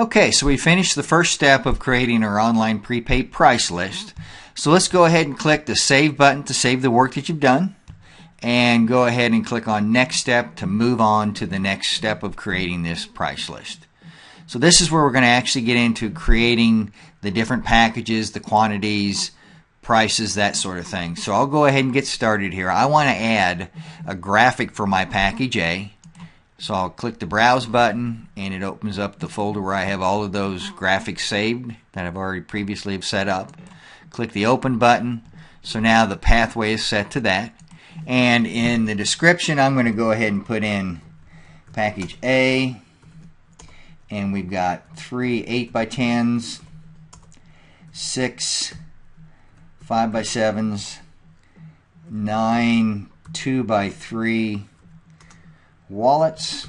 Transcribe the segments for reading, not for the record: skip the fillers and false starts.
Okay, so we finished the first step of creating our online prepaid price list. So let's go ahead and click the Save button to save the work that you've done, and go ahead and click on Next Step to move on to the next step of creating this price list. So this is where we're going to actually get into creating the different packages, the quantities, prices, that sort of thing. So I'll go ahead and get started here. I want to add a graphic for my package A. So I'll click the Browse button, and it opens up the folder where I have all of those graphics saved that I've already previously have set up. Click the Open button. So now the pathway is set to that. And in the description, I'm going to go ahead and put in package A. And we've got 3 8x10s, 6 5x7s, 9 2x3 wallets,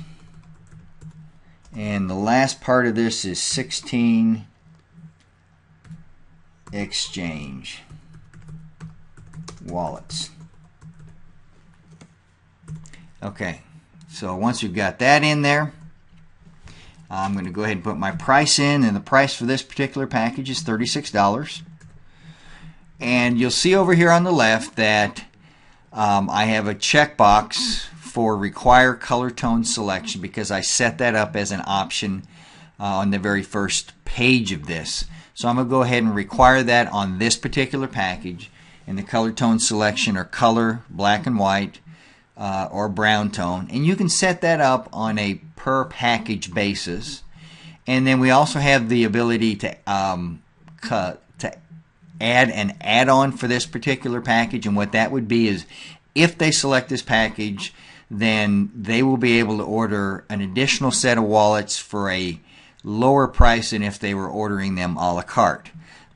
and the last part of this is 16 exchange wallets. Okay, so once we've got that in there, I'm going to go ahead and put my price in, and the price for this particular package is $36. And you'll see over here on the left that I have a checkbox for require color tone selection because I set that up as an option on the very first page of this. So I'm going to go ahead and require that on this particular package, and the color tone selection are color, black and white, or brown tone, and you can set that up on a per package basis. And then we also have the ability to add an add-on for this particular package, and what that would be is if they select this package, then they will be able to order an additional set of wallets for a lower price than if they were ordering them a la carte.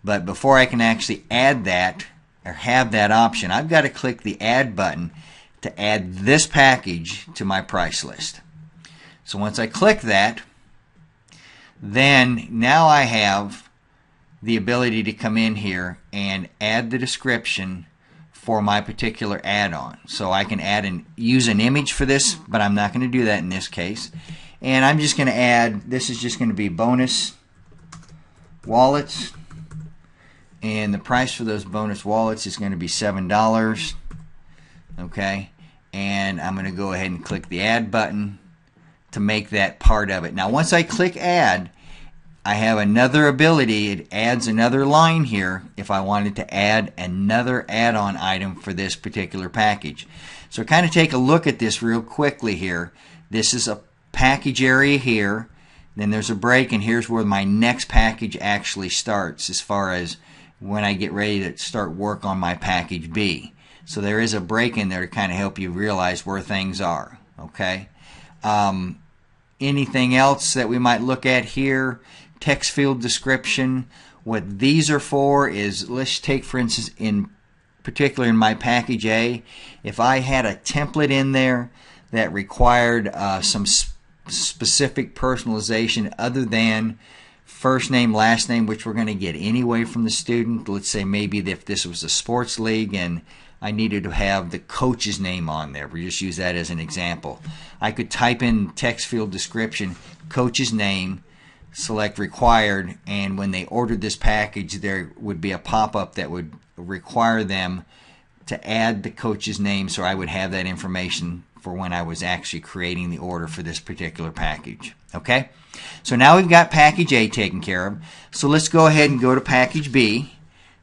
But before I can actually add that or have that option, I've got to click the Add button to add this package to my price list. So once I click that, then now I have the ability to come in here and add the description for my particular add-on. So I can add and use an image for this, but I'm not going to do that in this case. And I'm just going to add, this is just going to be bonus wallets, and the price for those bonus wallets is going to be $7. Okay, and I'm going to go ahead and click the Add button to make that part of it. Now once I click Add, I have another ability. It adds another line here if I wanted to add another add-on item for this particular package. So kind of take a look at this real quickly here. This is a package area here. Then there's a break, and here's where my next package actually starts as far as when I get ready to start work on my package B. So there is a break in there to kind of help you realize where things are. Okay. Anything else that we might look at here? Text field description. What these are for is, let's take for instance in particular in my package A, if I had a template in there that required some specific personalization other than first name, last name, which we're going to get anyway from the student. Let's say maybe if this was a sports league and I needed to have the coach's name on there. We just use that as an example. I could type in text field description, coach's name, select required, and when they ordered this package there would be a pop-up that would require them to add the coach's name, so I would have that information for when I was actually creating the order for this particular package. Okay, so now we've got package A taken care of. So let's go ahead and go to package B.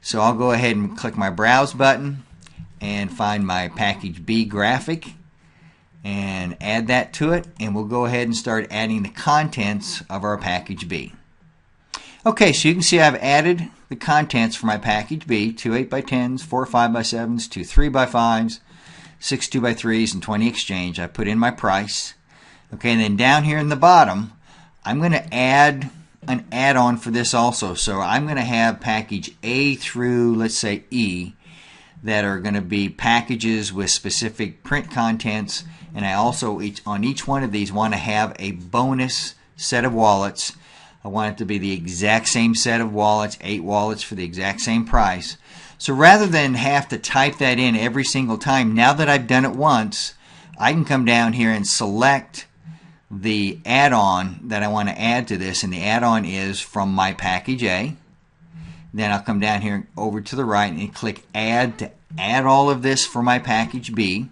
So I'll go ahead and click my Browse button and find my package B graphic and add that to it, and we'll go ahead and start adding the contents of our package B. Okay, so you can see I've added the contents for my package B: 2 8x10s, 4 5x7s, 2 3x5s, 6 2x3s, and 20 exchange. I put in my price. Okay, and then down here in the bottom, I'm going to add an add-on for this also. So I'm going to have package A through, let's say, E, that are going to be packages with specific print contents, and I also on each one of these want to have a bonus set of wallets. I want it to be the exact same set of wallets, 8 wallets for the exact same price. So rather than have to type that in every single time, now that I've done it once, I can come down here and select the add-on that I want to add to this, and the add-on is from my package A. Then I'll come down here over to the right and click Add to add all of this for my package B.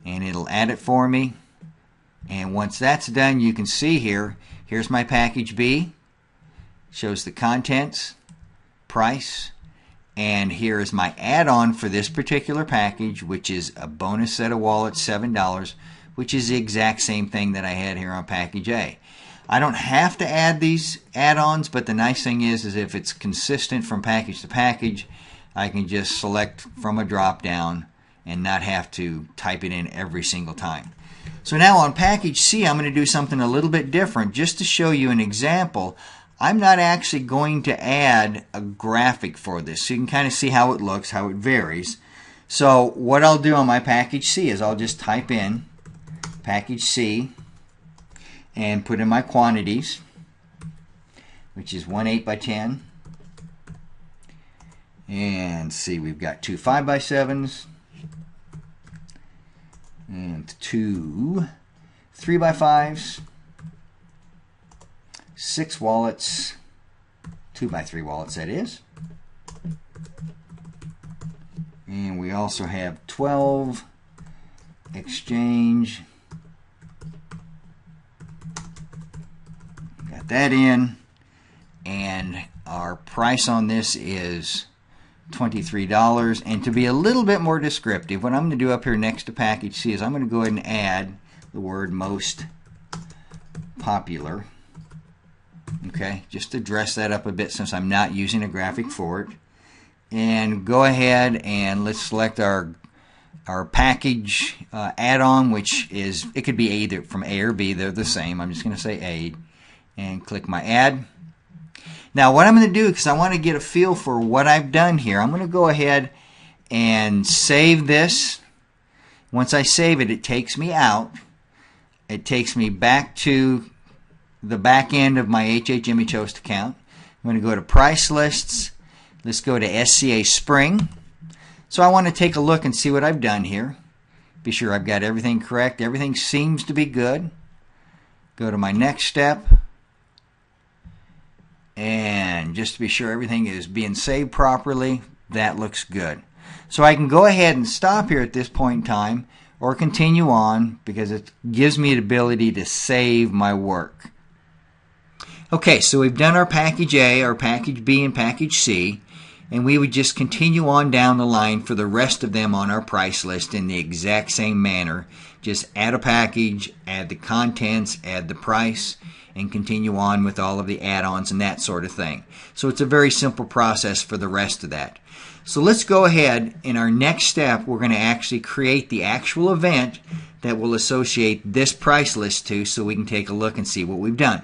And it'll add it for me. And once that's done, you can see here's my package B. Shows the contents, price, and here is my add-on for this particular package, which is a bonus set of wallets, $7, which is the exact same thing that I had here on package A. I don't have to add these add-ons, but the nice thing is if it's consistent from package to package, I can just select from a drop-down and not have to type it in every single time. So now on package C, I'm going to do something a little bit different. Just to show you an example, I'm not actually going to add a graphic for this. So you can kind of see how it looks, how it varies. So what I'll do on my package C is I'll just type in package C and put in my quantities, which is 1 8x10. And see, we've got 2 5x7s. And 2 3x5s, 6 wallets, 2x3 wallets that is. And we also have 12 exchange. Got that in. And our price on this is $23. And to be a little bit more descriptive, what I'm going to do up here next to package C is I'm going to go ahead and add the word most popular. Okay, just to dress that up a bit since I'm not using a graphic for it. And go ahead and let's select our package add-on, which is, it could be either from A or B, they're the same. I'm just going to say A and click my add. Now what I'm going to do, because I want to get a feel for what I've done here, I'm going to go ahead and save this. Once I save it, it takes me out. It takes me back to the back end of my HH Image Host account. I'm going to go to price lists. Let's go to SCA Spring. So I want to take a look and see what I've done here. Be sure I've got everything correct. Everything seems to be good. Go to my next step. And just to be sure everything is being saved properly, that looks good. So I can go ahead and stop here at this point in time or continue on because it gives me the ability to save my work. Okay, so we've done our package A, our package B, and package C, and we would just continue on down the line for the rest of them on our price list in the exact same manner. Just add a package, add the contents, add the price, and continue on with all of the add-ons and that sort of thing. So it's a very simple process for the rest of that. So let's go ahead. In our next step, we're going to actually create the actual event that will associate this price list to, so we can take a look and see what we've done.